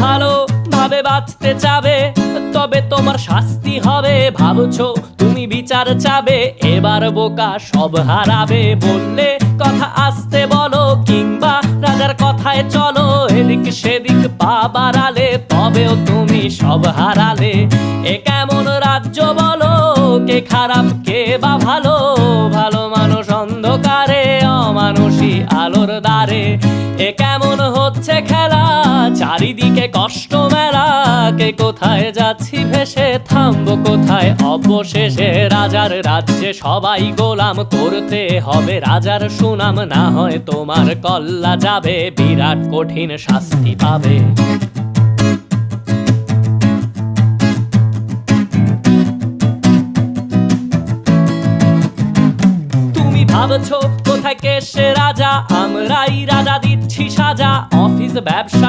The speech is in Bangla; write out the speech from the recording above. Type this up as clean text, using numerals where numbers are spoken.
ভালো ভাবে বাঁচতে চাবে, তবে তোমার শাস্তি হবে। ভাবছো তুমি বিচার চাবে, এবার বোকা সব হারাবে। বললে কথা আস্তে বলো, কিংবা রাজার কথায় চলো। এদিক সেদিক পা বাড়ালে, তবেও তুমি সব হারালে। এ কেমন রাজ্য বলো, কে খারাপ কে বা ভালো? ভালো মানুষ অন্ধকারে, অমানুষী আলোর দ্বারে। এ কেমন হচ্ছে খেলা, চারিদিকে কষ্ট মেলা। কে কোথায় যাচ্ছি ভেসে, থামবো কোথায় অবশেষে? রাজার রাজ্যে সবাই গোলাম, করতে হবে রাজার সুনাম। না হয় তোমার কল্লা যাবে, বিরাট কঠিন শাস্তি পাবে। ভাবছো কোথায় কে সে রাজা, আমরাই রাজা দিচ্ছি সাজা। অফিস ব্যবসা